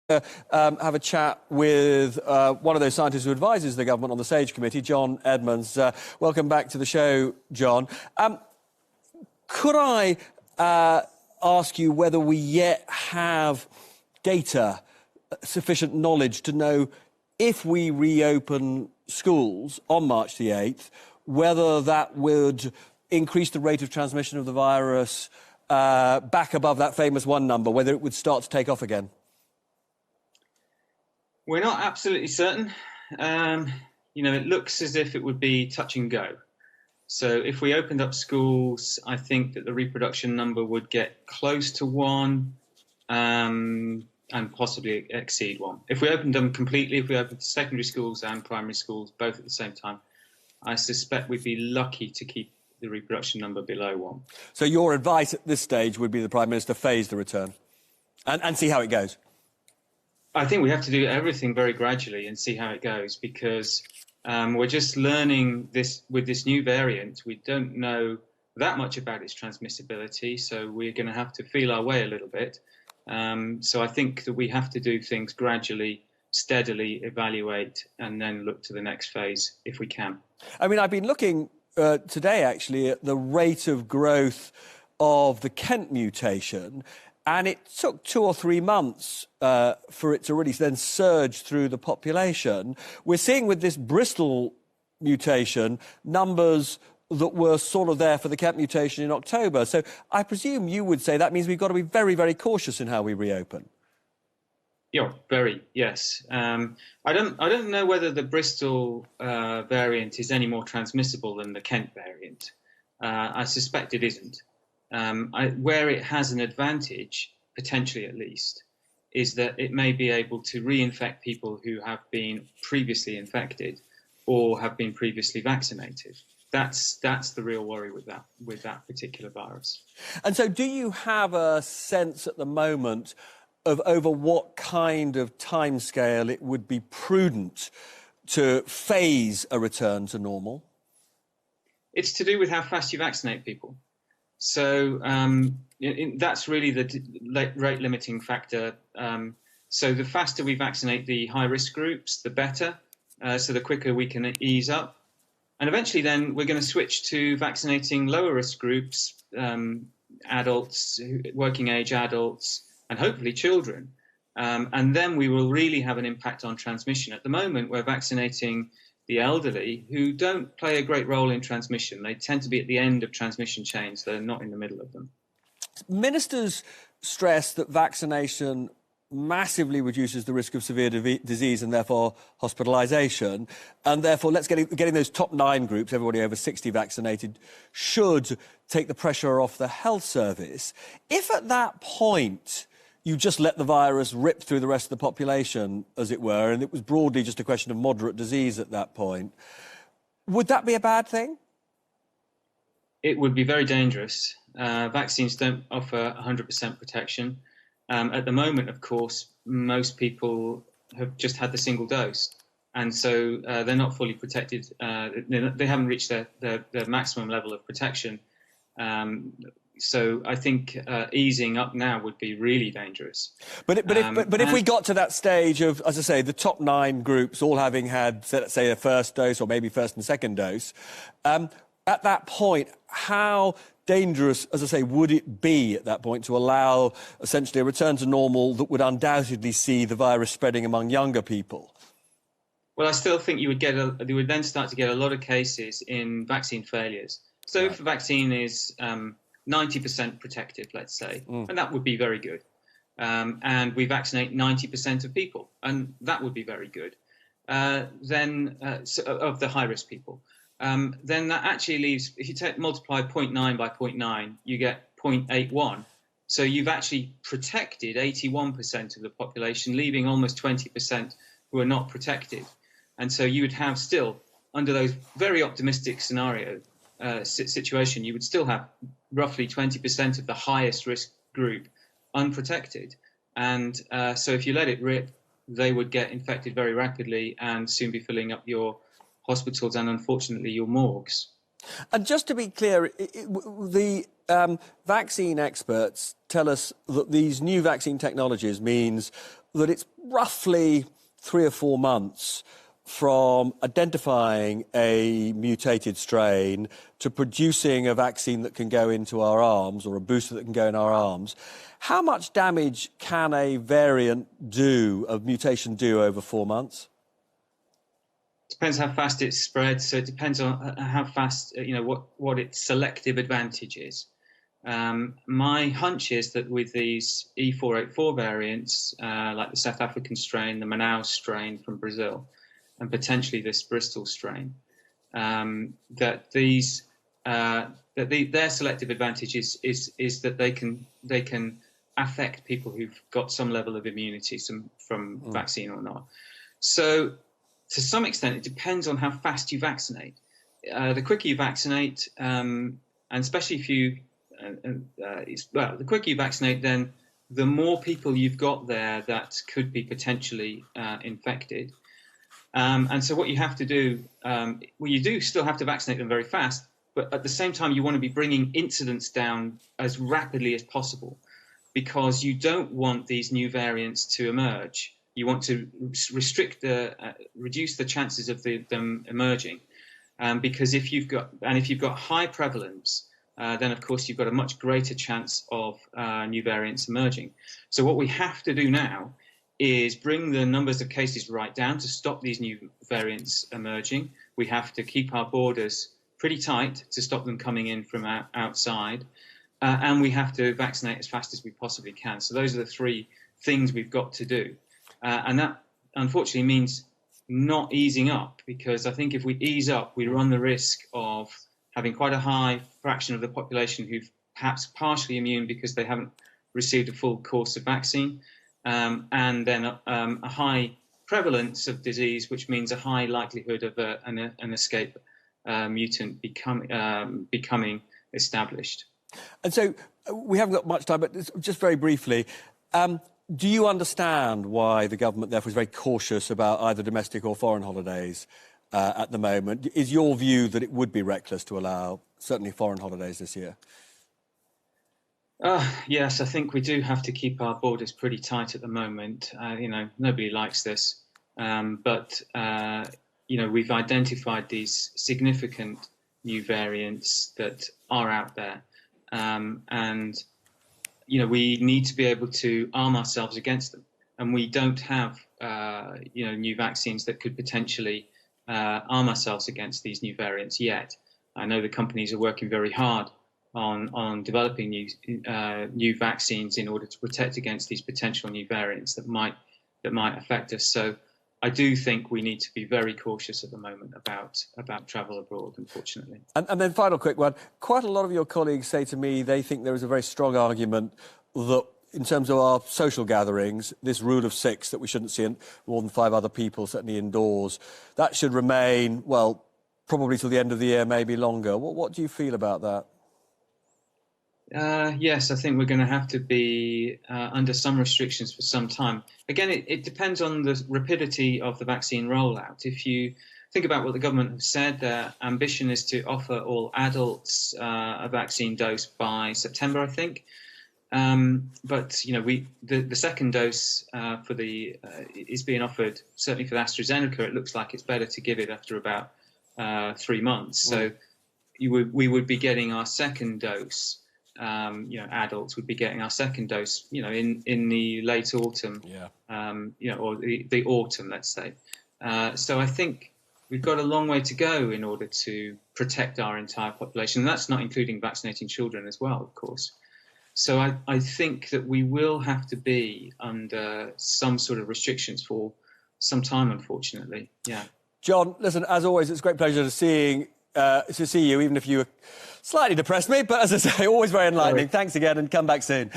Have a chat with one of those scientists who advises the government on the SAGE committee, John Edmunds. Welcome back to the show, John. Could I ask you whether we yet have data, sufficient knowledge to know if we reopen schools on March the 8th, whether that would increase the rate of transmission of the virus back above that famous 1 number, whether it would start to take off again? We're not absolutely certain. It looks as if it would be touch and go. So if we opened up schools, I think that the reproduction number would get close to 1 and possibly exceed 1. If we opened them completely, if we opened secondary schools and primary schools both at the same time, I suspect we'd be lucky to keep the reproduction number below 1. So your advice at this stage would be the Prime Minister phase the return and see how it goes? I think we have to do everything very gradually and see how it goes, because we're just learning this with this new variant. We don't know that much about its transmissibility, so we're going to have to feel our way a little bit. So I think that we have to do things gradually, steadily, evaluate, and then look to the next phase if we can. I mean, I've been looking today, actually, at the rate of growth of the Kent mutation, and it took 2 or 3 months for it to really then surge through the population. We're seeing with this Bristol mutation numbers that were sort of there for the Kent mutation in October. So I presume you would say that means we've got to be very, very cautious in how we reopen. Yeah, very, yes. I don't know whether the Bristol variant is any more transmissible than the Kent variant. I suspect it isn't. Where it has an advantage, potentially at least, is that it may be able to reinfect people who have been previously infected or have been previously vaccinated. That's the real worry with that particular virus. And so do you have a sense at the moment of over what kind of timescale it would be prudent to phase a return to normal? It's to do with how fast you vaccinate people. So that's really the rate limiting factor. So the faster we vaccinate the high-risk groups, the better. So the quicker we can ease up. And eventually then we're going to switch to vaccinating lower-risk groups, adults, working-age adults, and hopefully children. And then we will really have an impact on transmission. At the moment, we're vaccinating the elderly, who don't play a great role in transmission. They tend to be at the end of transmission chains. They're not in the middle of them. Ministers stress that vaccination massively reduces the risk of severe disease and therefore hospitalisation. And therefore, getting those top 9 groups, everybody over 60 vaccinated, should take the pressure off the health service. If at that point you just let the virus rip through the rest of the population, as it were, and it was broadly just a question of moderate disease at that point, would that be a bad thing? It would be very dangerous. Vaccines don't offer 100% protection. At the moment, of course, most people have just had the single dose, and so they're not fully protected. They haven't reached their maximum level of protection. So I think easing up now would be really dangerous. But if we got to that stage of, as I say, the top 9 groups all having had, let's say, a first dose or maybe first and second dose, at that point, how dangerous, as I say, would it be at that point to allow essentially a return to normal that would undoubtedly see the virus spreading among younger people? Well, I still think you would then start to get a lot of cases in vaccine failures. So if a vaccine is 90% protective, let's say, and that would be very good. And we vaccinate 90% of people, and that would be very good. Then of the high-risk people. Then that actually leaves, if you multiply 0.9 by 0.9, you get 0.81. So you've actually protected 81% of the population, leaving almost 20% who are not protected. And so you would have still, under those very optimistic scenario situation, you would still have roughly 20% of the highest risk group unprotected. And so if you let it rip, they would get infected very rapidly and soon be filling up your hospitals and, unfortunately, your morgues. And just to be clear, the vaccine experts tell us that these new vaccine technologies means that it's roughly 3 or 4 months from identifying a mutated strain to producing a vaccine that can go into our arms, or a booster that can go in our arms. How much damage can a variant do, a mutation do, over 4 months? Depends how fast it spreads. So it depends on how fast, what its selective advantage is. My hunch is that with these E484 variants, like the South African strain, the Manaus strain from Brazil, and potentially this Bristol strain, that their selective advantage is that they can affect people who've got some level of immunity from vaccine or not. So to some extent, it depends on how fast you vaccinate. The quicker you vaccinate, and especially if you, the quicker you vaccinate, then the more people you've got there that could be potentially infected. And so what you have to do, you do still have to vaccinate them very fast, but at the same time, you want to be bringing incidence down as rapidly as possible, because you don't want these new variants to emerge. You want to reduce the chances of them emerging, because if you've got high prevalence, then of course you've got a much greater chance of new variants emerging. So what we have to do now is bring the numbers of cases right down to stop these new variants emerging. We have to keep our borders pretty tight to stop them coming in from outside, and we have to vaccinate as fast as we possibly can. So those are the 3 things we've got to do. And that, unfortunately, means not easing up, because I think if we ease up, we run the risk of having quite a high fraction of the population who've perhaps partially immune because they haven't received a full course of vaccine, and then a high prevalence of disease, which means a high likelihood of an escape mutant becoming established. And so we haven't got much time, but just very briefly, do you understand why the government, therefore, is very cautious about either domestic or foreign holidays at the moment? Is your view that it would be reckless to allow certainly foreign holidays this year? Yes, I think we do have to keep our borders pretty tight at the moment. Nobody likes this, but we've identified these significant new variants that are out there, and we need to be able to arm ourselves against them. And we don't have new vaccines that could potentially arm ourselves against these new variants yet. I know the companies are working very hard on developing new vaccines in order to protect against these potential new variants that might affect us. So I do think we need to be very cautious at the moment about travel abroad, unfortunately. And then final quick one. Quite a lot of your colleagues say to me they think there is a very strong argument that in terms of our social gatherings, this rule of 6, that we shouldn't see more than 5 other people, certainly indoors, that should remain, well, probably till the end of the year, maybe longer. What do you feel about that? Yes, I think we're going to have to be under some restrictions for some time. Again, it depends on the rapidity of the vaccine rollout. If you think about what the government have said, their ambition is to offer all adults a vaccine dose by September, I think. But the second dose is being offered, certainly for the AstraZeneca. It looks like it's better to give it after about 3 months. So we would be getting our second dose. Adults would be getting our second dose, in the late autumn, or the autumn, let's say. So I think we've got a long way to go in order to protect our entire population. And that's not including vaccinating children as well, of course. So I think that we will have to be under some sort of restrictions for some time, unfortunately. Yeah. John, listen, as always, it's a great pleasure to see you, even if you were slightly depressed me, but as I say, always very enlightening. Thanks again, and come back soon.